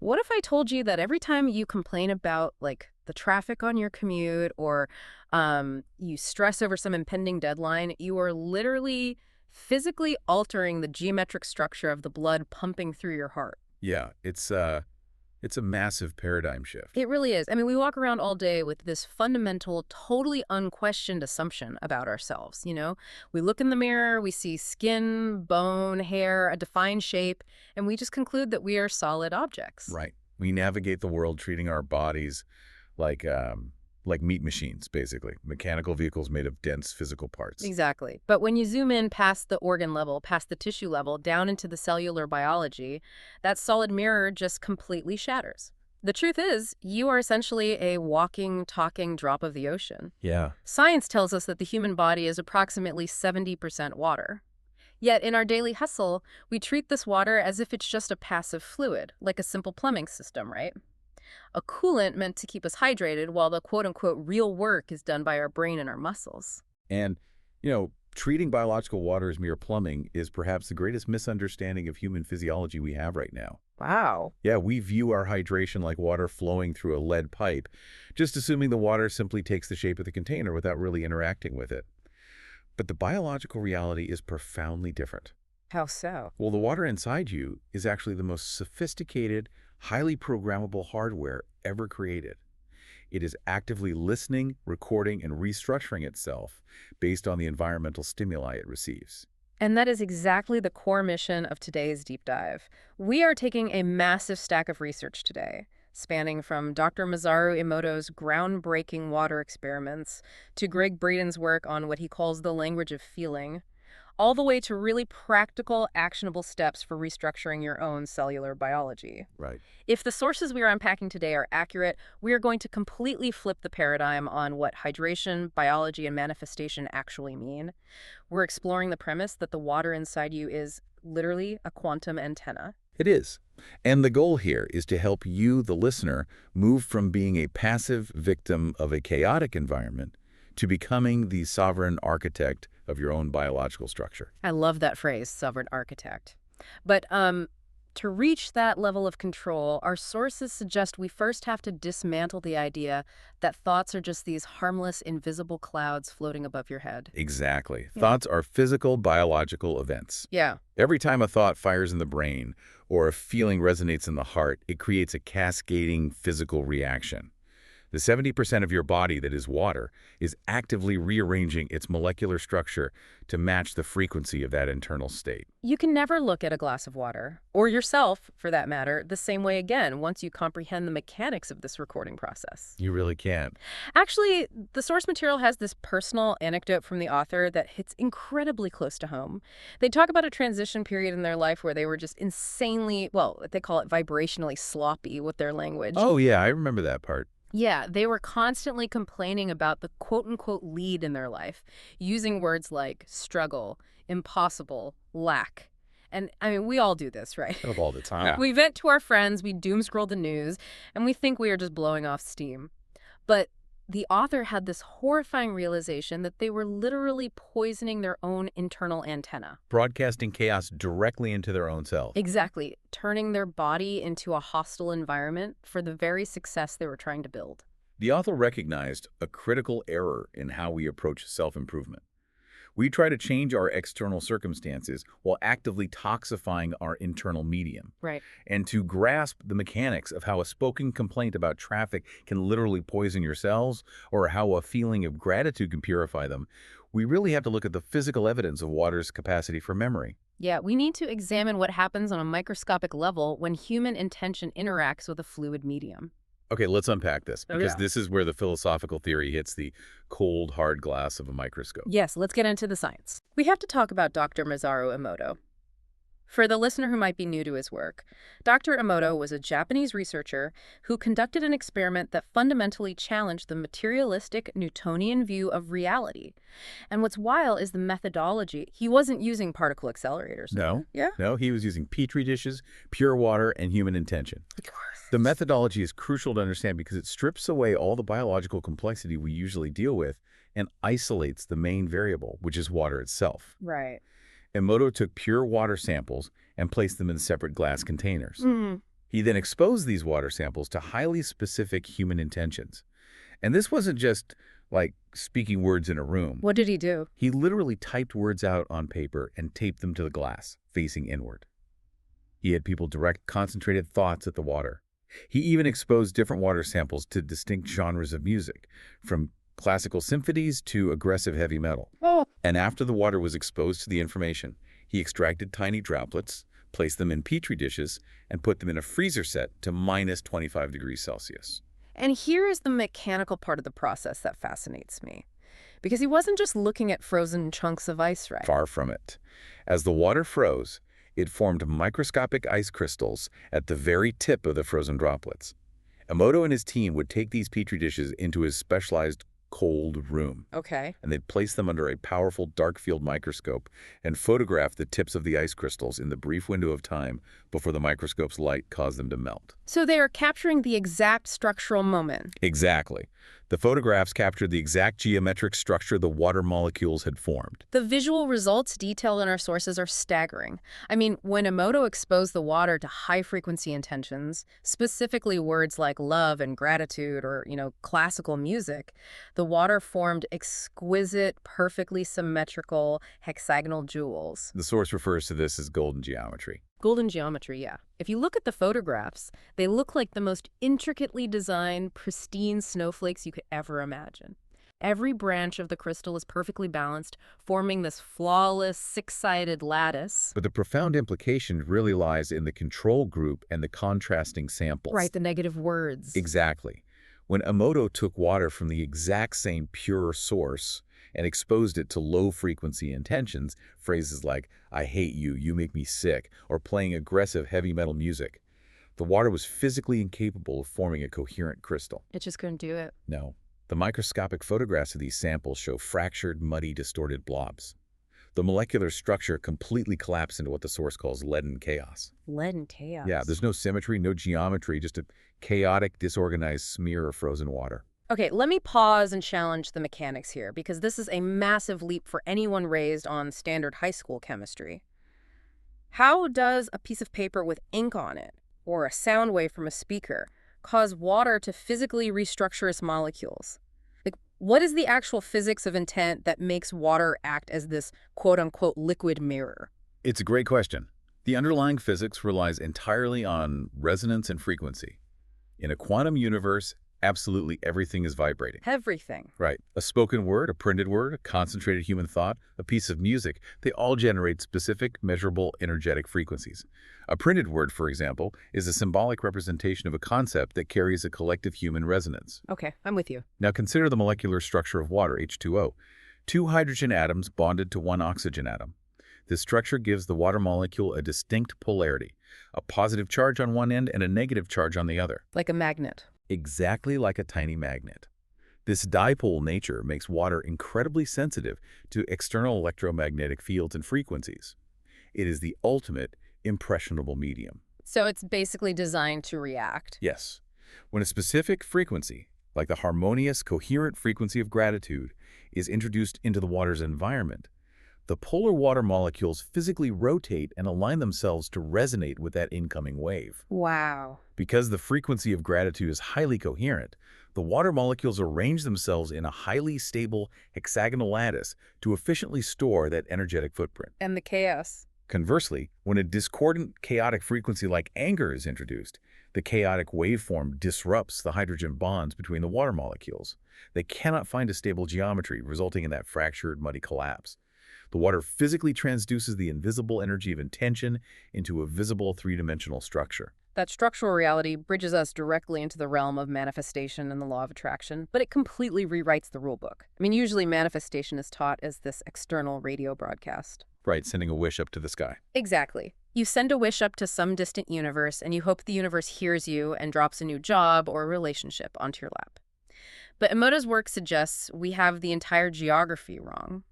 What if I told you that every time you complain about, like, the traffic on your commute or you stress over some impending deadline, you are literally physically altering the geometric structure of the blood pumping through your heart? Yeah, it's a massive paradigm shift. It really is. I mean, we walk around all day with this fundamental, totally unquestioned assumption about ourselves, you know? We look in the mirror, we see skin, bone, hair, a defined shape, and we just conclude that we are solid objects. Right. We navigate the world treating our bodies like like meat machines, basically, mechanical vehicles made of dense physical parts. Exactly. But when you zoom in past the organ level, past the tissue level, down into the cellular biology, that solid mirror just completely shatters. The truth is, you are essentially a walking, talking drop of the ocean. Yeah. Science tells us that the human body is approximately 70% water. Yet in our daily hustle, we treat this water as if it's just a passive fluid, like a simple plumbing system, right? A coolant meant to keep us hydrated while the quote-unquote real work is done by our brain and our muscles. And, treating biological water as mere plumbing is perhaps the greatest misunderstanding of human physiology we have right now. Wow. Yeah, we view our hydration like water flowing through a lead pipe, just assuming the water simply takes the shape of the container without really interacting with it. But the biological reality is profoundly different. How so? Well, the water inside you is actually the most sophisticated, highly programmable hardware ever created. It is actively listening, recording, and restructuring itself based on the environmental stimuli it receives. And that is exactly the core mission of today's deep dive. We are taking a massive stack of research today, spanning from Dr. Masaru Emoto's groundbreaking water experiments to Gregg Braden's work on what he calls the language of feeling, all the way to really practical, actionable steps for restructuring your own cellular biology. Right. If the sources we are unpacking today are accurate, we are going to completely flip the paradigm on what hydration, biology, and manifestation actually mean. We're exploring the premise that the water inside you is literally a quantum antenna. It is. And the goal here is to help you, the listener, move from being a passive victim of a chaotic environment to becoming the sovereign architect of your own biological structure. I love that phrase, sovereign architect. But to reach that level of control, our sources suggest we first have to dismantle the idea that thoughts are just these harmless, invisible clouds floating above your head. Exactly. Yeah. Thoughts are physical, biological events. Yeah. Every time a thought fires in the brain or a feeling resonates in the heart, it creates a cascading physical reaction. The 70% of your body that is water is actively rearranging its molecular structure to match the frequency of that internal state. You can never look at a glass of water, or yourself, for that matter, the same way again once you comprehend the mechanics of this recording process. You really can. Actually, the source material has this personal anecdote from the author that hits incredibly close to home. They talk about a transition period in their life where they were just insanely, well, they call it vibrationally sloppy with their language. Oh, yeah, I remember that part. Yeah, they were constantly complaining about the quote-unquote lead in their life, using words like struggle, impossible, lack. And, I mean, we all do this, right? Of all the time. Yeah. We vent to our friends, we doom scroll the news, and we think we are just blowing off steam. But the author had this horrifying realization that they were literally poisoning their own internal antenna. Broadcasting chaos directly into their own self. Exactly, turning their body into a hostile environment for the very success they were trying to build. The author recognized a critical error in how we approach self-improvement. We try to change our external circumstances while actively toxifying our internal medium. Right. And to grasp the mechanics of how a spoken complaint about traffic can literally poison your cells, or how a feeling of gratitude can purify them, we really have to look at the physical evidence of water's capacity for memory. Yeah, we need to examine what happens on a microscopic level when human intention interacts with a fluid medium. Okay, let's unpack this, because yeah. this is where the philosophical theory hits the cold, hard glass of a microscope. Yes, let's get into the science. We have to talk about Dr. Masaru Emoto. For the listener who might be new to his work, Dr. Emoto was a Japanese researcher who conducted an experiment that fundamentally challenged the materialistic Newtonian view of reality. And what's wild is the methodology. He wasn't using particle accelerators. No. Yeah? No, he was using petri dishes, pure water, and human intention. Of course. The methodology is crucial to understand because it strips away all the biological complexity we usually deal with and isolates the main variable, which is water itself. Right. Emoto took pure water samples and placed them in separate glass containers. Mm. He then exposed these water samples to highly specific human intentions. And this wasn't just like speaking words in a room. What did he do? He literally typed words out on paper and taped them to the glass, facing inward. He had people direct concentrated thoughts at the water. He even exposed different water samples to distinct genres of music, from classical symphonies to aggressive heavy metal. Oh, And after the water was exposed to the information, he extracted tiny droplets, placed them in petri dishes, and put them in a freezer set to minus 25 degrees Celsius. and here is the mechanical part of the process that fascinates me. Because he wasn't just looking at frozen chunks of ice, right? Far from it. As the water froze, it formed microscopic ice crystals at the very tip of the frozen droplets. Emoto and his team would take these petri dishes into his specialized cold room, Okay. and they'd place them under a powerful dark field microscope and photograph the tips of the ice crystals in the brief window of time before the microscope's light caused them to melt. So they are capturing the exact structural moment. Exactly. The photographs captured the exact geometric structure the water molecules had formed. The visual results detailed in our sources are staggering. I mean, when Emoto exposed the water to high-frequency intentions, specifically words like love and gratitude or, classical music, the water formed exquisite, perfectly symmetrical hexagonal jewels. The source refers to this as golden geometry. Golden geometry, yeah. If you look at the photographs, they look like the most intricately designed, pristine snowflakes you could ever imagine. Every branch of the crystal is perfectly balanced, forming this flawless, six-sided lattice. But the profound implication really lies in the control group and the contrasting samples. Right, the negative words. Exactly. When Emoto took water from the exact same pure source and exposed it to low-frequency intentions, phrases like, I hate you, you make me sick, or playing aggressive heavy metal music, the water was physically incapable of forming a coherent crystal. It just couldn't do it. No. The microscopic photographs of these samples show fractured, muddy, distorted blobs. The molecular structure completely collapsed into what the source calls leaden chaos. Leaden chaos. Yeah, there's no symmetry, no geometry, just a chaotic, disorganized smear of frozen water. Okay, let me pause and challenge the mechanics here, because this is a massive leap for anyone raised on standard high school chemistry. How does a piece of paper with ink on it, or a sound wave from a speaker, cause water to physically restructure its molecules? Like, what is the actual physics of intent that makes water act as this quote-unquote liquid mirror? It's a great question. The underlying physics relies entirely on resonance and frequency. In a quantum universe, absolutely everything is vibrating. Everything. Right. A spoken word, a printed word, a concentrated human thought, a piece of music, they all generate specific, measurable, energetic frequencies. A printed word, for example, is a symbolic representation of a concept that carries a collective human resonance. Okay, I'm with you. Now consider the molecular structure of water, H2O. Two hydrogen atoms bonded to one oxygen atom. This structure gives the water molecule a distinct polarity, a positive charge on one end and a negative charge on the other. Like a magnet. Exactly like a tiny magnet. This dipole nature makes water incredibly sensitive to external electromagnetic fields and frequencies. It is the ultimate impressionable medium. So it's basically designed to react. Yes. When a specific frequency, like the harmonious, coherent frequency of gratitude, is introduced into the water's environment, the polar water molecules physically rotate and align themselves to resonate with that incoming wave. Wow. Because the frequency of gratitude is highly coherent, the water molecules arrange themselves in a highly stable hexagonal lattice to efficiently store that energetic footprint. And the chaos. Conversely, when a discordant, chaotic frequency like anger is introduced, the chaotic waveform disrupts the hydrogen bonds between the water molecules. They cannot find a stable geometry, resulting in that fractured, muddy collapse. The water physically transduces the invisible energy of intention into a visible three-dimensional structure. That structural reality bridges us directly into the realm of manifestation and the law of attraction, but it completely rewrites the rulebook. I mean, usually manifestation is taught as this external radio broadcast. Right, sending a wish up to the sky. Exactly. You send a wish up to some distant universe, and you hope the universe hears you and drops a new job or relationship onto your lap. But Emoto's work suggests we have the entire geography wrong.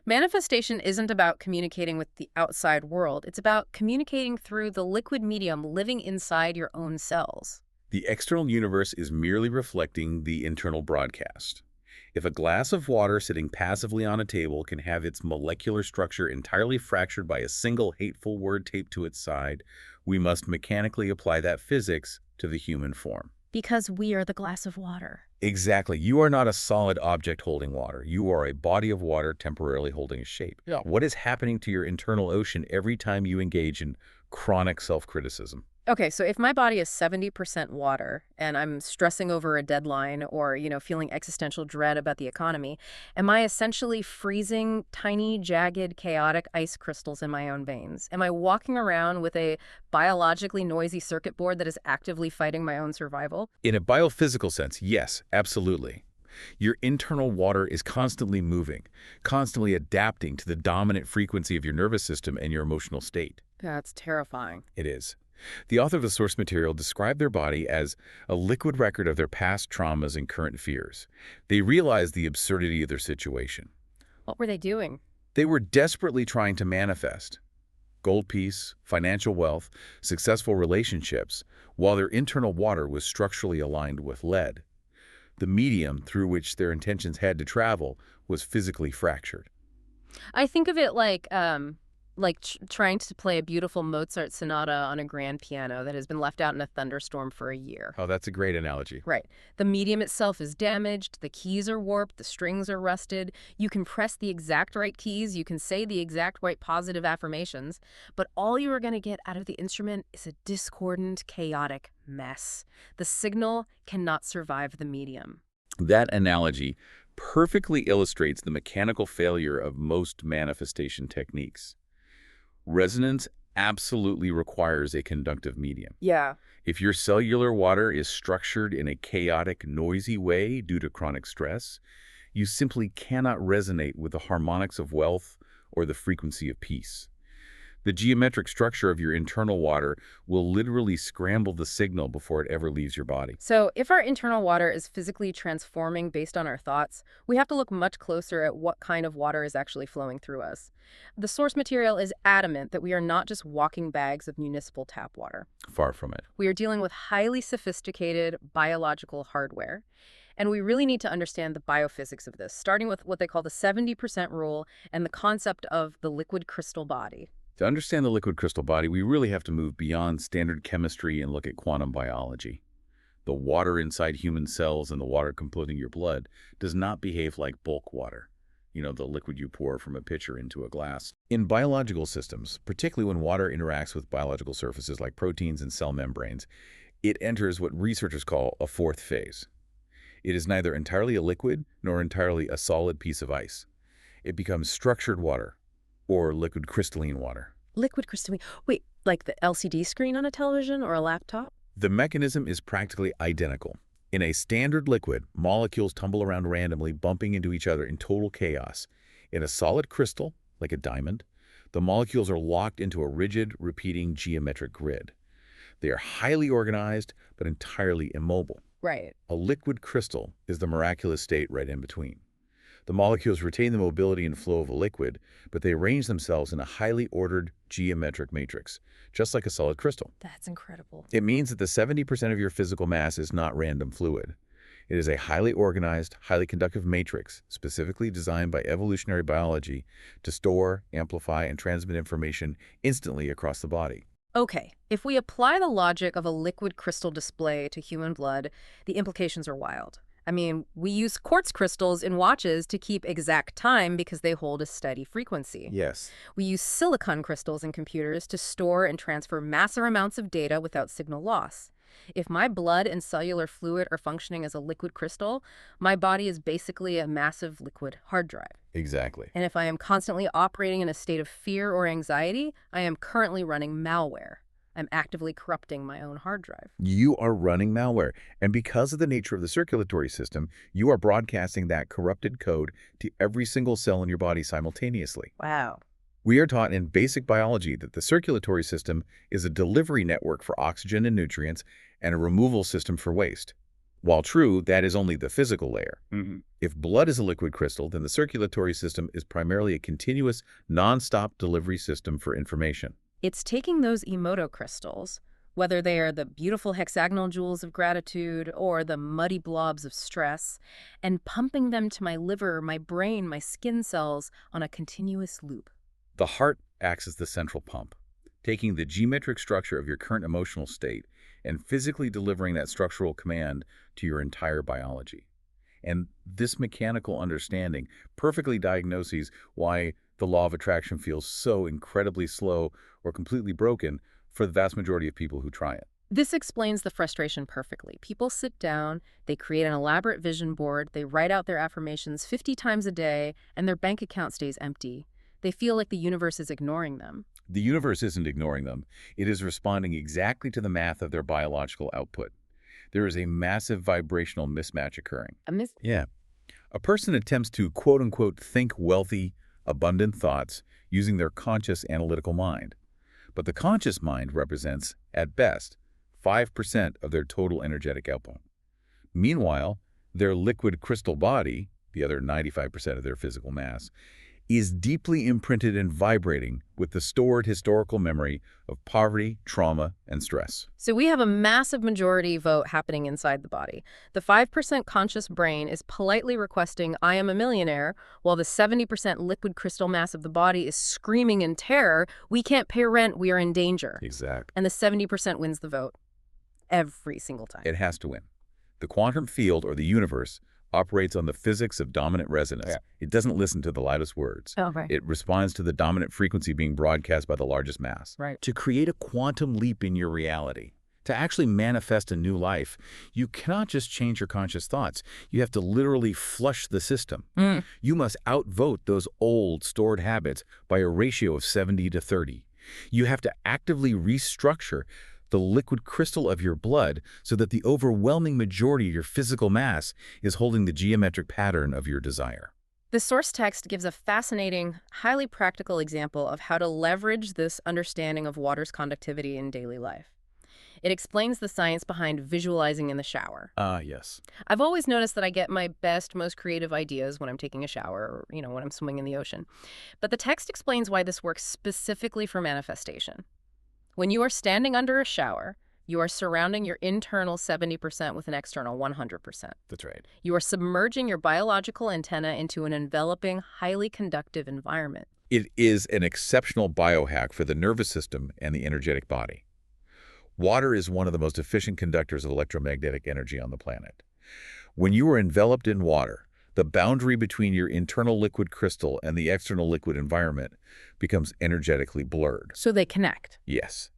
Manifestation isn't about communicating with the outside world. It's about communicating through the liquid medium living inside your own cells. The external universe is merely reflecting the internal broadcast. If a glass of water sitting passively on a table can have its molecular structure entirely fractured by a single hateful word taped to its side, We must mechanically apply that physics to the human form. Because we are the glass of water. Exactly. You are not a solid object holding water. You are a body of water temporarily holding a shape. Yeah. What is happening to your internal ocean every time you engage in chronic self-criticism? Okay, so if my body is 70% water and I'm stressing over a deadline or, feeling existential dread about the economy, am I essentially freezing tiny, jagged, chaotic ice crystals in my own veins? Am I walking around with a biologically noisy circuit board that is actively fighting my own survival? In a biophysical sense, yes, absolutely. Your internal water is constantly moving, constantly adapting to the dominant frequency of your nervous system and your emotional state. That's terrifying. It is. The author of the source material described their body as a liquid record of their past traumas and current fears. They realized the absurdity of their situation. What were they doing? They were desperately trying to manifest gold peace, financial wealth, successful relationships, while their internal water was structurally aligned with lead. The medium through which their intentions had to travel was physically fractured. I think of it like trying to play a beautiful Mozart sonata on a grand piano that has been left out in a thunderstorm for a year. Oh, that's a great analogy. Right. The medium itself is damaged, the keys are warped, the strings are rusted. You can press the exact right keys, you can say the exact right positive affirmations, but all you are going to get out of the instrument is a discordant, chaotic mess. The signal cannot survive the medium. That analogy perfectly illustrates the mechanical failure of most manifestation techniques. Resonance absolutely requires a conductive medium. Yeah. If your cellular water is structured in a chaotic, noisy way due to chronic stress, you simply cannot resonate with the harmonics of wealth or the frequency of peace. The geometric structure of your internal water will literally scramble the signal before it ever leaves your body. So, if our internal water is physically transforming based on our thoughts, we have to look much closer at what kind of water is actually flowing through us. The source material is adamant that we are not just walking bags of municipal tap water. Far from it. We are dealing with highly sophisticated biological hardware. And we really need to understand the biophysics of this, starting with what they call the 70% rule and the concept of the liquid crystal body. To understand the liquid crystal body, we really have to move beyond standard chemistry and look at quantum biology. The water inside human cells and the water composing your blood does not behave like bulk water. The liquid you pour from a pitcher into a glass. In biological systems, particularly when water interacts with biological surfaces like proteins and cell membranes, it enters what researchers call a fourth phase. It is neither entirely a liquid nor entirely a solid piece of ice. It becomes structured water, or liquid crystalline water. Liquid crystalline. Wait, like the LCD screen on a television or a laptop? The mechanism is practically identical. In a standard liquid, molecules tumble around randomly, bumping into each other in total chaos. In a solid crystal, like a diamond, the molecules are locked into a rigid, repeating geometric grid. They are highly organized, but entirely immobile. Right. A liquid crystal is the miraculous state right in between. The molecules retain the mobility and flow of a liquid, but they arrange themselves in a highly ordered geometric matrix, just like a solid crystal. That's incredible. It means that the 70% of your physical mass is not random fluid. It is a highly organized, highly conductive matrix, specifically designed by evolutionary biology to store, amplify, and transmit information instantly across the body. Okay, if we apply the logic of a liquid crystal display to human blood, the implications are wild. I mean, we use quartz crystals in watches to keep exact time because they hold a steady frequency. Yes. We use silicon crystals in computers to store and transfer massive amounts of data without signal loss. If my blood and cellular fluid are functioning as a liquid crystal, my body is basically a massive liquid hard drive. Exactly. And if I am constantly operating in a state of fear or anxiety, I am currently running malware. I'm actively corrupting my own hard drive. You are running malware, and because of the nature of the circulatory system, you are broadcasting that corrupted code to every single cell in your body simultaneously. Wow. We are taught in basic biology that the circulatory system is a delivery network for oxygen and nutrients and a removal system for waste. While true, that is only the physical layer. If blood is a liquid crystal, then the circulatory system is primarily a continuous, non-stop delivery system for information. It's taking those Emoto crystals, whether they are the beautiful hexagonal jewels of gratitude or the muddy blobs of stress, and pumping them to my liver, my brain, my skin cells on a continuous loop. The heart acts as the central pump, taking the geometric structure of your current emotional state and physically delivering that structural command to your entire biology. And this mechanical understanding perfectly diagnoses why the law of attraction feels so incredibly slow or completely broken for the vast majority of people who try it. This explains the frustration perfectly. People sit down, they create an elaborate vision board, they write out their affirmations 50 times a day, and their bank account stays empty. They feel like the universe is ignoring them. The universe isn't ignoring them. It is responding exactly to the math of their biological output. There is a massive vibrational mismatch occurring. A mis- Yeah. A person attempts to quote-unquote think wealthy, abundant thoughts using their conscious analytical mind. But the conscious mind represents, at best, 5% of their total energetic output. Meanwhile, their liquid crystal body, the other 95% of their physical mass, is deeply imprinted and vibrating with the stored historical memory of poverty, trauma, and stress. So we have a massive majority vote happening inside the body. The 5% conscious brain is politely requesting, I am a millionaire, while the 70% liquid crystal mass of the body is screaming in terror, we can't pay rent, we are in danger. Exactly. And the 70% wins the vote every single time. It has to win. The quantum field, or the universe, operates on the physics of dominant resonance. Yeah. It doesn't listen to the loudest words. Oh, right. It responds to the dominant frequency being broadcast by the largest mass. Right. To create a quantum leap in your reality, to actually manifest a new life, you cannot just change your conscious thoughts. You have to literally flush the system. You must outvote those old, stored habits by a ratio of 70 to 30. You have to actively restructure the liquid crystal of your blood so that the overwhelming majority of your physical mass is holding the geometric pattern of your desire. The source text gives a fascinating, highly practical example of how to leverage this understanding of water's conductivity in daily life. It explains the science behind visualizing in the shower. Yes. I've always noticed that I get my best, most creative ideas when I'm taking a shower or, when I'm swimming in the ocean. But the text explains why this works specifically for manifestation. When you are standing under a shower, you are surrounding your internal 70% with an external 100%. That's right. You are submerging your biological antenna into an enveloping, highly conductive environment. It is an exceptional biohack for the nervous system and the energetic body. Water is one of the most efficient conductors of electromagnetic energy on the planet. When you are enveloped in water, the boundary between your internal liquid crystal and the external liquid environment becomes energetically blurred. So they connect. Yes.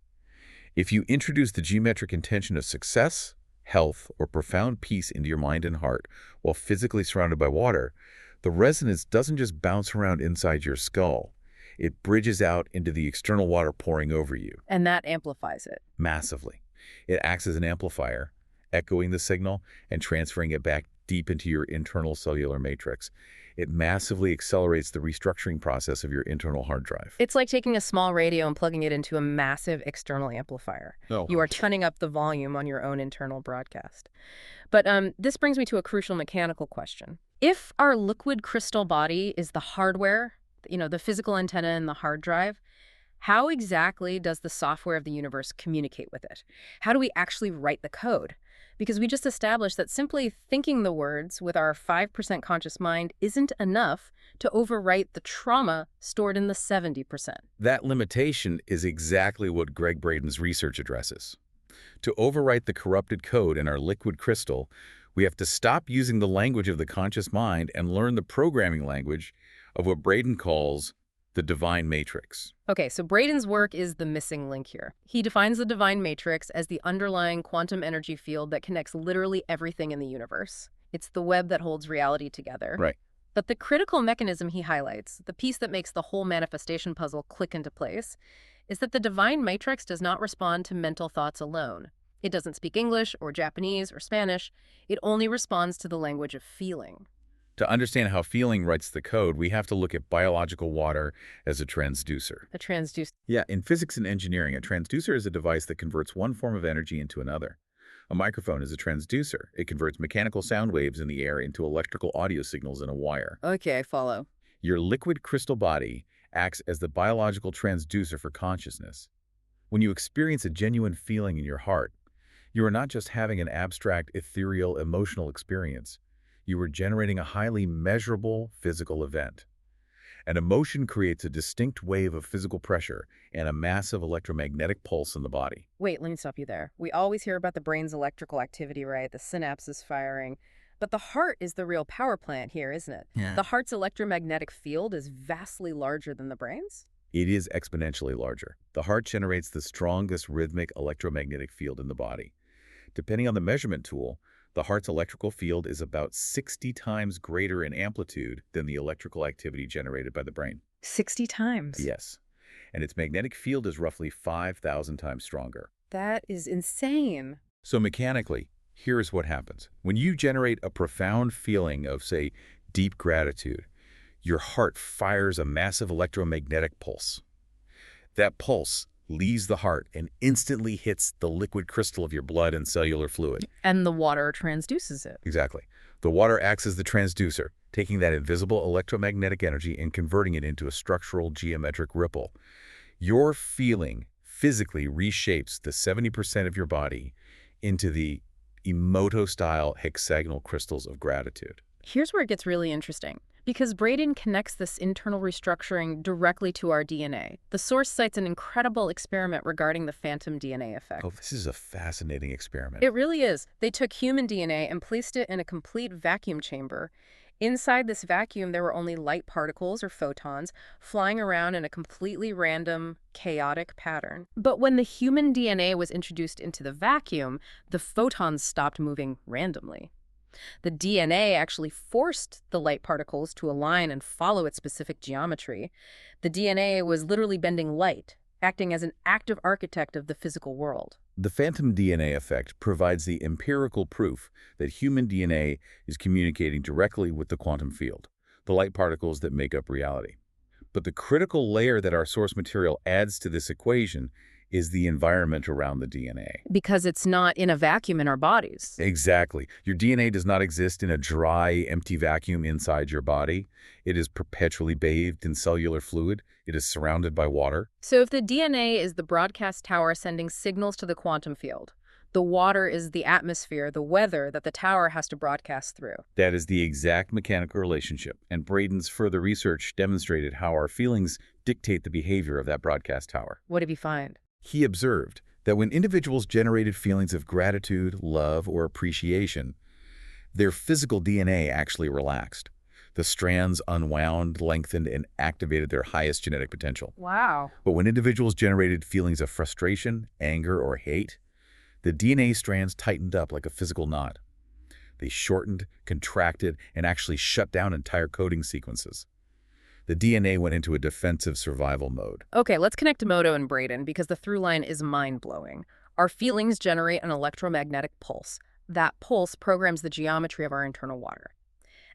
If you introduce the geometric intention of success, health, or profound peace into your mind and heart while physically surrounded by water, the resonance doesn't just bounce around inside your skull. It bridges out into the external water pouring over you. And that amplifies it. Massively. It acts as an amplifier, echoing the signal and transferring it back deep into your internal cellular matrix. It massively accelerates the restructuring process of your internal hard drive. It's like taking a small radio and plugging it into a massive external amplifier. You are turning up the volume on your own internal broadcast. But this brings me to a crucial mechanical question. If our liquid crystal body is the hardware, the physical antenna and the hard drive, how exactly does the software of the universe communicate with it? How do we actually write the code? Because we just established that simply thinking the words with our 5% conscious mind isn't enough to overwrite the trauma stored in the 70%. That limitation is exactly what Gregg Braden's research addresses. To overwrite the corrupted code in our liquid crystal, we have to stop using the language of the conscious mind and learn the programming language of what Braden calls the divine matrix. Okay, so Braden's work is the missing link here. He defines the divine matrix as the underlying quantum energy field that connects literally everything in the universe. It's the web that holds reality together. Right. But the critical mechanism he highlights, the piece that makes the whole manifestation puzzle click into place, is that the divine matrix does not respond to mental thoughts alone. It doesn't speak English or Japanese or Spanish. It only responds to the language of feeling. To understand how feeling writes the code, we have to look at biological water as a transducer. A transducer. Yeah, in physics and engineering, a transducer is a device that converts one form of energy into another. A microphone is a transducer. It converts mechanical sound waves in the air into electrical audio signals in a wire. Okay, I follow. Your liquid crystal body acts as the biological transducer for consciousness. When you experience a genuine feeling in your heart, you are not just having an abstract, ethereal, emotional experience. You are generating a highly measurable physical event. An emotion creates a distinct wave of physical pressure and a massive electromagnetic pulse in the body. Wait, let me stop you there. We always hear about the brain's electrical activity, right? The synapses firing. But the heart is the real power plant here, isn't it? Yeah. The heart's electromagnetic field is vastly larger than the brain's? It is exponentially larger. The heart generates the strongest rhythmic electromagnetic field in the body. Depending on the measurement tool, the heart's electrical field is about 60 times greater in amplitude than the electrical activity generated by the brain. 60 times. Yes. And its magnetic field is roughly 5,000 times stronger. That is insane. So mechanically, here's what happens. When you generate a profound feeling of, say, deep gratitude, your heart fires a massive electromagnetic pulse. That pulse leaves the heart and instantly hits the liquid crystal of your blood and cellular fluid. And the water transduces it. Exactly. The water acts as the transducer, taking that invisible electromagnetic energy and converting it into a structural geometric ripple. Your feeling physically reshapes the 70% of your body into the Emoto-style hexagonal crystals of gratitude. Here's where it gets really interesting. Because Braden connects this internal restructuring directly to our DNA. The source cites an incredible experiment regarding the phantom DNA effect. Oh, this is a fascinating experiment. It really is. They took human DNA and placed it in a complete vacuum chamber. Inside this vacuum, there were only light particles or photons flying around in a completely random, chaotic pattern. But when the human DNA was introduced into the vacuum, the photons stopped moving randomly. The DNA actually forced the light particles to align and follow its specific geometry. The DNA was literally bending light, acting as an active architect of the physical world. The phantom DNA effect provides the empirical proof that human DNA is communicating directly with the quantum field, the light particles that make up reality. But the critical layer that our source material adds to this equation is the environment around the DNA. Because it's not in a vacuum in our bodies. Exactly. Your DNA does not exist in a dry, empty vacuum inside your body. It is perpetually bathed in cellular fluid. It is surrounded by water. So if the DNA is the broadcast tower sending signals to the quantum field, the water is the atmosphere, the weather that the tower has to broadcast through. That is the exact mechanical relationship, and Braden's further research demonstrated how our feelings dictate the behavior of that broadcast tower. What did he find? He observed that when individuals generated feelings of gratitude, love, or appreciation, their physical DNA actually relaxed. The strands unwound, lengthened, and activated their highest genetic potential. Wow. But when individuals generated feelings of frustration, anger, or hate, the DNA strands tightened up like a physical knot. They shortened, contracted, and actually shut down entire coding sequences. The DNA went into a defensive survival mode. Okay, let's connect Emoto and Braden because the through line is mind-blowing. Our feelings generate an electromagnetic pulse. That pulse programs the geometry of our internal water.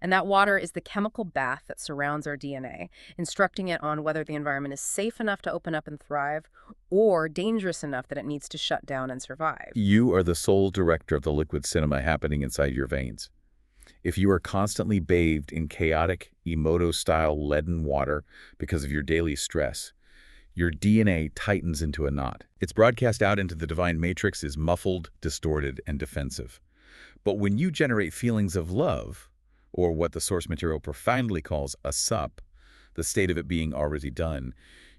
And that water is the chemical bath that surrounds our DNA, instructing it on whether the environment is safe enough to open up and thrive or dangerous enough that it needs to shut down and survive. You are the sole director of the liquid cinema happening inside your veins. If you are constantly bathed in chaotic, Emoto-style leaden water because of your daily stress, your DNA tightens into a knot. Its broadcast out into the divine matrix is muffled, distorted, and defensive. But when you generate feelings of love, or what the source material profoundly calls a sup, the state of it being already done,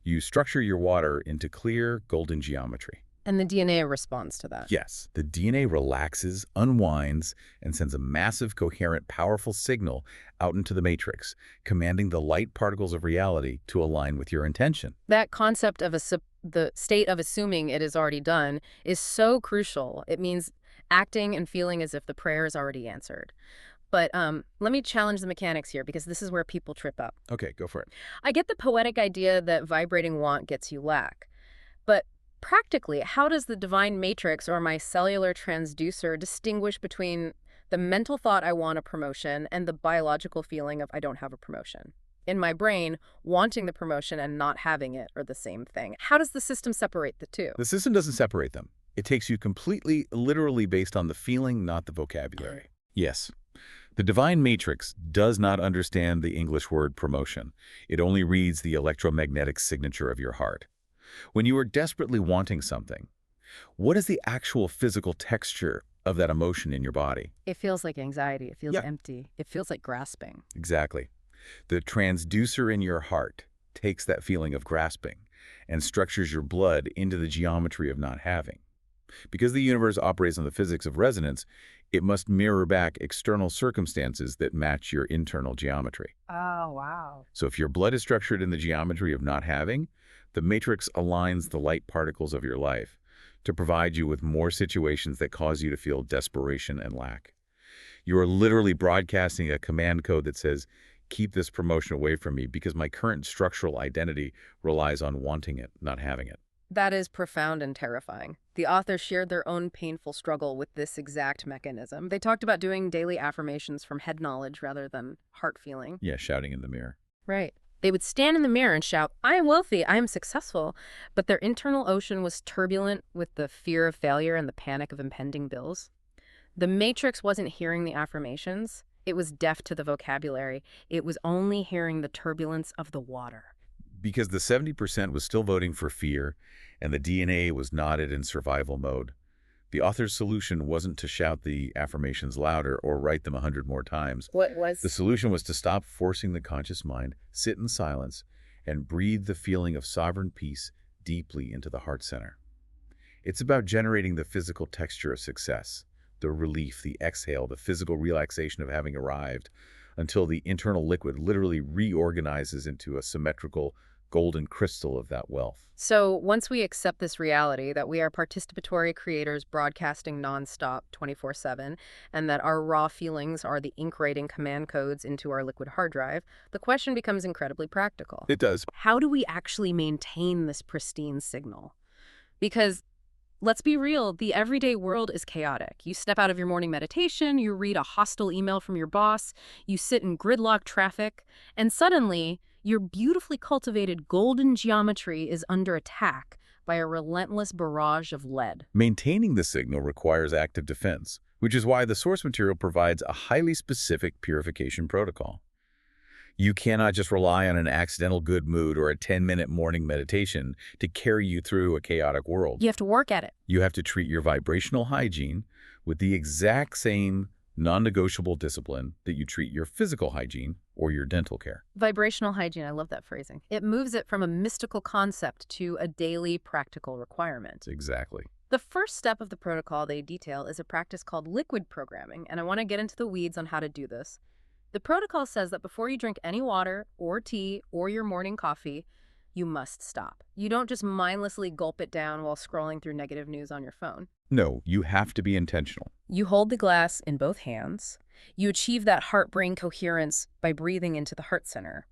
you structure your water into clear, golden geometry. And the DNA responds to that. Yes, the DNA relaxes, unwinds, and sends a massive, coherent, powerful signal out into the matrix, commanding the light particles of reality to align with your intention. That concept of the state of assuming it is already done is so crucial. It means acting and feeling as if the prayer is already answered. But let me challenge the mechanics here because this is where people trip up. Okay, go for it. I get the poetic idea that vibrating want gets you lack. But practically, how does the divine matrix or my cellular transducer distinguish between the mental thought I want a promotion and the biological feeling of I don't have a promotion? In my brain, wanting the promotion and not having it are the same thing. How does the system separate the two? The system doesn't separate them. It takes you completely, literally based on the feeling, not the vocabulary. Yes. The divine matrix does not understand the English word promotion. It only reads the electromagnetic signature of your heart. When you are desperately wanting something, what is the actual physical texture of that emotion in your body? It feels like anxiety. It feels Yeah. empty. It feels like grasping. Exactly. The transducer in your heart takes that feeling of grasping and structures your blood into the geometry of not having. Because the universe operates on the physics of resonance, it must mirror back external circumstances that match your internal geometry. Oh, wow. So if your blood is structured in the geometry of not having, the matrix aligns the light particles of your life to provide you with more situations that cause you to feel desperation and lack. You are literally broadcasting a command code that says, keep this promotion away from me because my current structural identity relies on wanting it, not having it. That is profound and terrifying. The authors shared their own painful struggle with this exact mechanism. They talked about doing daily affirmations from head knowledge rather than heart feeling. Yeah, shouting in the mirror. Right. They would stand in the mirror and shout, I am wealthy, I am successful. But their internal ocean was turbulent with the fear of failure and the panic of impending bills. The matrix wasn't hearing the affirmations. It was deaf to the vocabulary. It was only hearing the turbulence of the water. Because the 70% was still voting for fear, and the DNA was knotted in survival mode. The author's solution wasn't to shout the affirmations louder or write them 100 more times. What was? The solution was to stop forcing the conscious mind, sit in silence, and breathe the feeling of sovereign peace deeply into the heart center. It's about generating the physical texture of success, the relief, the exhale, the physical relaxation of having arrived, until the internal liquid literally reorganizes into a symmetrical golden crystal of that wealth. So once we accept this reality that we are participatory creators broadcasting nonstop 24/7 and that our raw feelings are the ink writing command codes into our liquid hard drive, the question becomes incredibly practical. It does. How do we actually maintain this pristine signal? Because let's be real, the everyday world is chaotic. You step out of your morning meditation, you read a hostile email from your boss, you sit in gridlock traffic, and suddenly your beautifully cultivated golden geometry is under attack by a relentless barrage of lead. Maintaining the signal requires active defense, which is why the source material provides a highly specific purification protocol. You cannot just rely on an accidental good mood or a 10-minute morning meditation to carry you through a chaotic world. You have to work at it. You have to treat your vibrational hygiene with the exact same non-negotiable discipline that you treat your physical hygiene or your dental care. Vibrational hygiene, I love that phrasing. It moves it from a mystical concept to a daily practical requirement. Exactly. The first step of the protocol they detail is a practice called liquid programming, and I want to get into the weeds on how to do this. The protocol says that before you drink any water or tea or your morning coffee, you must stop. You don't just mindlessly gulp it down while scrolling through negative news on your phone. No, you have to be intentional. You hold the glass in both hands. You achieve that heart-brain coherence by breathing into the heart center.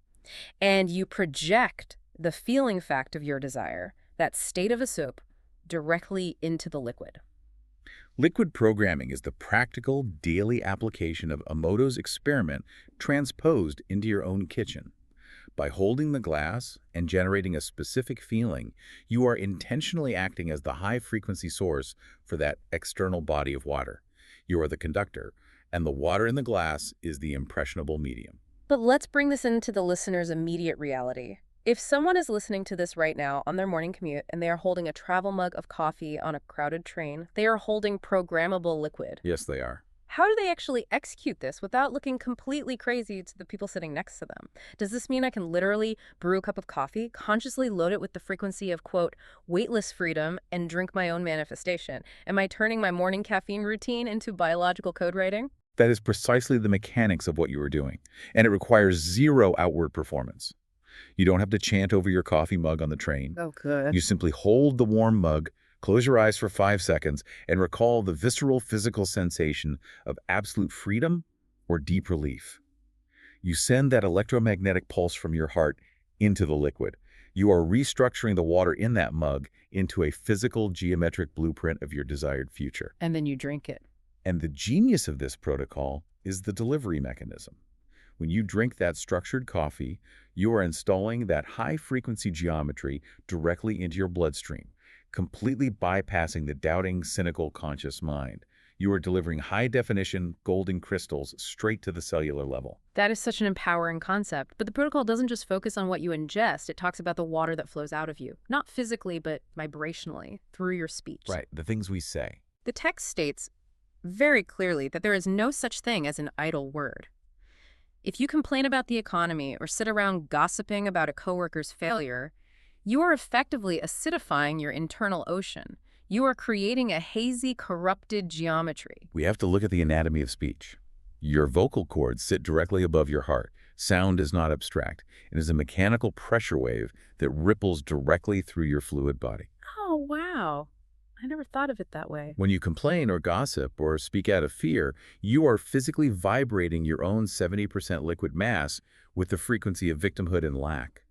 And you project the feeling fact of your desire, that state of a soap, directly into the liquid. Liquid programming is the practical, daily application of Emoto's experiment transposed into your own kitchen. By holding the glass and generating a specific feeling, you are intentionally acting as the high-frequency source for that external body of water. You are the conductor, and the water in the glass is the impressionable medium. But let's bring this into the listener's immediate reality. If someone is listening to this right now on their morning commute and they are holding a travel mug of coffee on a crowded train, they are holding programmable liquid. Yes, they are. How do they actually execute this without looking completely crazy to the people sitting next to them? Does this mean I can literally brew a cup of coffee, consciously load it with the frequency of, quote, weightless freedom, and drink my own manifestation? Am I turning my morning caffeine routine into biological code writing? That is precisely the mechanics of what you are doing, and it requires zero outward performance. You don't have to chant over your coffee mug on the train. Oh, good. You simply hold the warm mug, close your eyes for 5 seconds, and recall the visceral physical sensation of absolute freedom or deep relief. You send that electromagnetic pulse from your heart into the liquid. You are restructuring the water in that mug into a physical geometric blueprint of your desired future. And then you drink it. And the genius of this protocol is the delivery mechanism. When you drink that structured coffee, you are installing that high-frequency geometry directly into your bloodstream, completely bypassing the doubting, cynical, conscious mind. You are delivering high-definition golden crystals straight to the cellular level. That is such an empowering concept. But the protocol doesn't just focus on what you ingest. It talks about the water that flows out of you, not physically, but vibrationally, through your speech. Right, the things we say. The text states very clearly that there is no such thing as an idle word. If you complain about the economy or sit around gossiping about a coworker's failure, you are effectively acidifying your internal ocean. You are creating a hazy, corrupted geometry. We have to look at the anatomy of speech. Your vocal cords sit directly above your heart. Sound is not abstract. It is a mechanical pressure wave that ripples directly through your fluid body. Oh, wow. I never thought of it that way. When you complain or gossip or speak out of fear, you are physically vibrating your own 70% liquid mass with the frequency of victimhood and lack.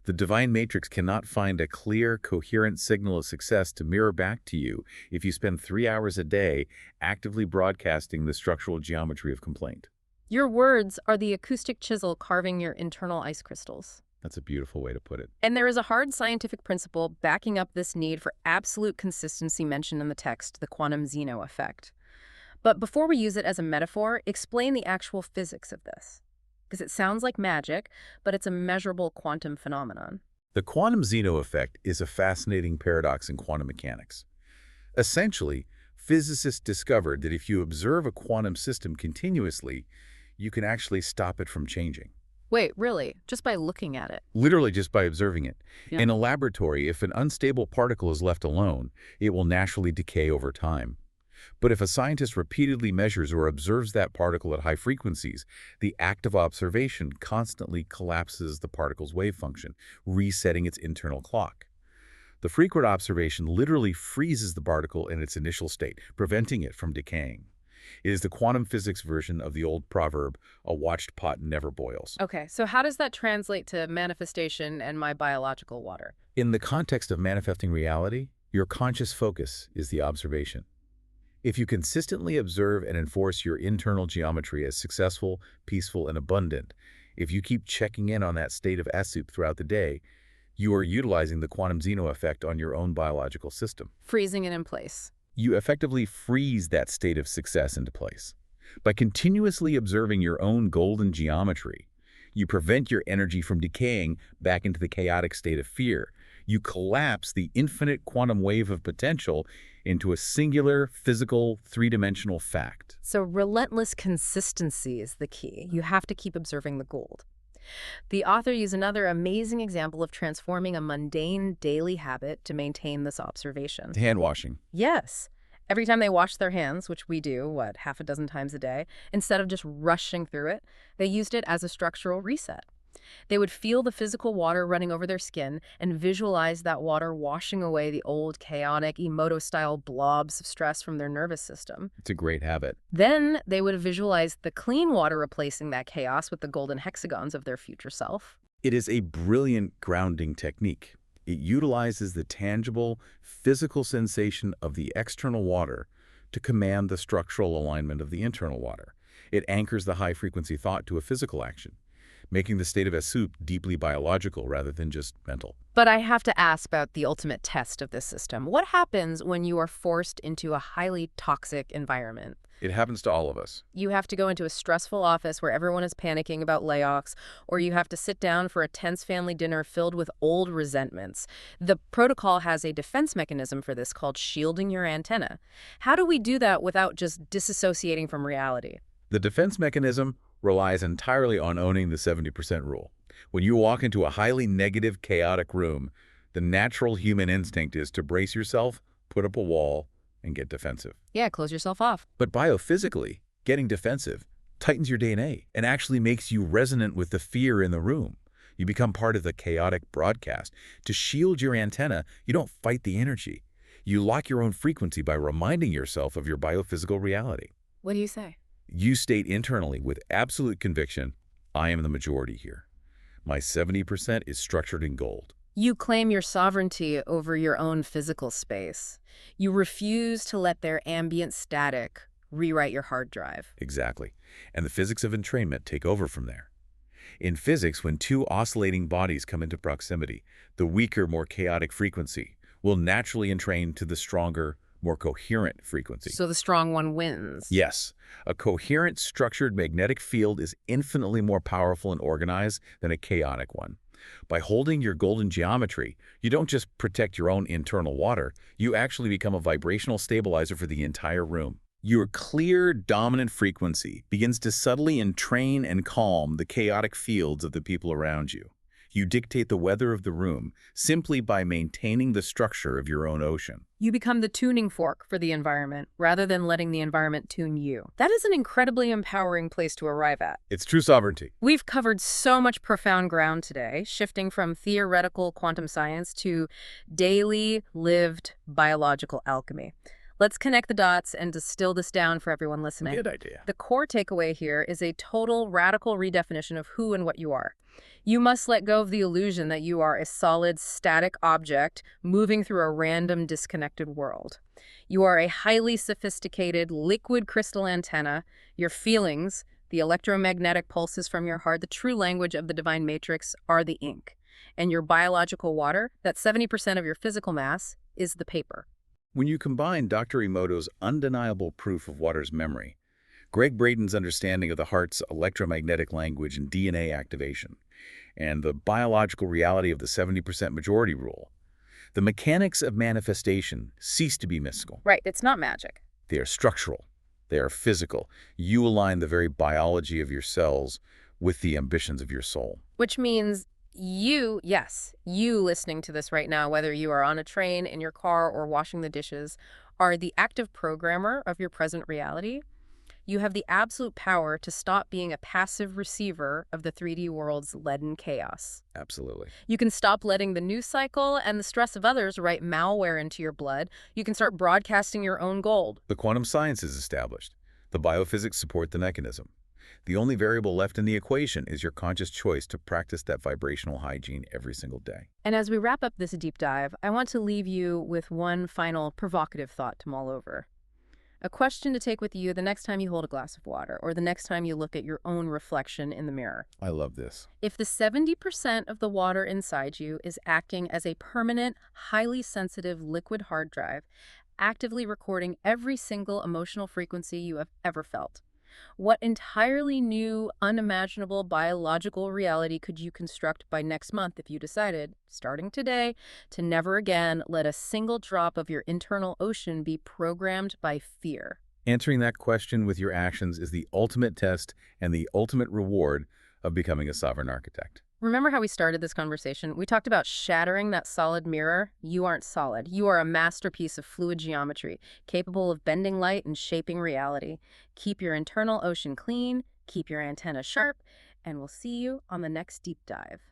The divine matrix cannot find a clear, coherent signal of success to mirror back to you if you spend 3 hours a day actively broadcasting the structural geometry of complaint. Your words are the acoustic chisel carving your internal ice crystals. That's a beautiful way to put it. And there is a hard scientific principle backing up this need for absolute consistency mentioned in the text, the quantum Zeno effect. But before we use it as a metaphor, explain the actual physics of this. Because it sounds like magic, but it's a measurable quantum phenomenon. The quantum Zeno effect is a fascinating paradox in quantum mechanics. Essentially, physicists discovered that if you observe a quantum system continuously, you can actually stop it from changing. Wait, really? Just by looking at it? Literally just by observing it. Yeah. In a laboratory, if an unstable particle is left alone, it will naturally decay over time. But if a scientist repeatedly measures or observes that particle at high frequencies, the act of observation constantly collapses the particle's wave function, resetting its internal clock. The frequent observation literally freezes the particle in its initial state, preventing it from decaying. It is the quantum physics version of the old proverb, "A watched pot never boils." Okay, so how does that translate to manifestation and my biological water? In the context of manifesting reality, your conscious focus is the observation. If you consistently observe and enforce your internal geometry as successful, peaceful, and abundant, if you keep checking in on that state of soup throughout the day, you are utilizing the quantum Zeno effect on your own biological system. Freezing it in place. You effectively freeze that state of success into place. By continuously observing your own golden geometry, you prevent your energy from decaying back into the chaotic state of fear. You collapse the infinite quantum wave of potential into a singular, physical, three-dimensional fact. So relentless consistency is the key. You have to keep observing the gold. The author used another amazing example of transforming a mundane daily habit to maintain this observation. Hand washing. Yes. Every time they wash their hands, which we do, what, half a dozen times a day, instead of just rushing through it, they used it as a structural reset. They would feel the physical water running over their skin and visualize that water washing away the old, chaotic, Emoto-style blobs of stress from their nervous system. It's a great habit. Then they would visualize the clean water replacing that chaos with the golden hexagons of their future self. It is a brilliant grounding technique. It utilizes the tangible, physical sensation of the external water to command the structural alignment of the internal water. It anchors the high-frequency thought to a physical action, making the state of soup deeply biological rather than just mental. But I have to ask about the ultimate test of this system. What happens when you are forced into a highly toxic environment? It happens to all of us. You have to go into a stressful office where everyone is panicking about layoffs, or you have to sit down for a tense family dinner filled with old resentments. The protocol has a defense mechanism for this called shielding your antenna. How do we do that without just disassociating from reality? The defense mechanism relies entirely on owning the 70% rule. When you walk into a highly negative, chaotic room, the natural human instinct is to brace yourself, put up a wall, and get defensive. Yeah, close yourself off. But biophysically, getting defensive tightens your DNA and actually makes you resonant with the fear in the room. You become part of the chaotic broadcast. To shield your antenna, you don't fight the energy. You lock your own frequency by reminding yourself of your biophysical reality. What do you say? You state internally with absolute conviction, I am the majority here. My 70% is structured in gold. You claim your sovereignty over your own physical space. You refuse to let their ambient static rewrite your hard drive. Exactly. And the physics of entrainment take over from there. In physics, when two oscillating bodies come into proximity, the weaker, more chaotic frequency will naturally entrain to the stronger, more coherent frequency. So the strong one wins. Yes. A coherent, structured magnetic field is infinitely more powerful and organized than a chaotic one. By holding your golden geometry, you don't just protect your own internal water, you actually become a vibrational stabilizer for the entire room. Your clear, dominant frequency begins to subtly entrain and calm the chaotic fields of the people around you. You dictate the weather of the room simply by maintaining the structure of your own ocean. You become the tuning fork for the environment rather than letting the environment tune you. That is an incredibly empowering place to arrive at. It's true sovereignty. We've covered so much profound ground today, shifting from theoretical quantum science to daily lived biological alchemy. Let's connect the dots and distill this down for everyone listening. Good idea. The core takeaway here is a total, radical redefinition of who and what you are. You must let go of the illusion that you are a solid, static object moving through a random, disconnected world. You are a highly sophisticated, liquid crystal antenna. Your feelings, the electromagnetic pulses from your heart, the true language of the divine matrix, are the ink. And your biological water, that 70% of your physical mass, is the paper. When you combine Dr. Emoto's undeniable proof of water's memory, Gregg Braden's understanding of the heart's electromagnetic language and DNA activation, and the biological reality of the 70% majority rule, the mechanics of manifestation cease to be mystical. Right, it's not magic. They are structural. They are physical. You align the very biology of your cells with the ambitions of your soul. Which means you, yes, you listening to this right now, whether you are on a train, in your car, or washing the dishes, are the active programmer of your present reality. You have the absolute power to stop being a passive receiver of the 3D world's leaden chaos. Absolutely. You can stop letting the news cycle and the stress of others write malware into your blood. You can start broadcasting your own gold. The quantum science is established. The biophysics support the mechanism. The only variable left in the equation is your conscious choice to practice that vibrational hygiene every single day. And as we wrap up this deep dive, I want to leave you with one final provocative thought to mull over. A question to take with you the next time you hold a glass of water or the next time you look at your own reflection in the mirror. I love this. If the 70% of the water inside you is acting as a permanent, highly sensitive liquid hard drive, actively recording every single emotional frequency you have ever felt, what entirely new, unimaginable biological reality could you construct by next month if you decided, starting today, to never again let a single drop of your internal ocean be programmed by fear? Answering that question with your actions is the ultimate test and the ultimate reward of becoming a sovereign architect. Remember how we started this conversation? We talked about shattering that solid mirror. You aren't solid. You are a masterpiece of fluid geometry, capable of bending light and shaping reality. Keep your internal ocean clean, keep your antenna sharp, and we'll see you on the next deep dive.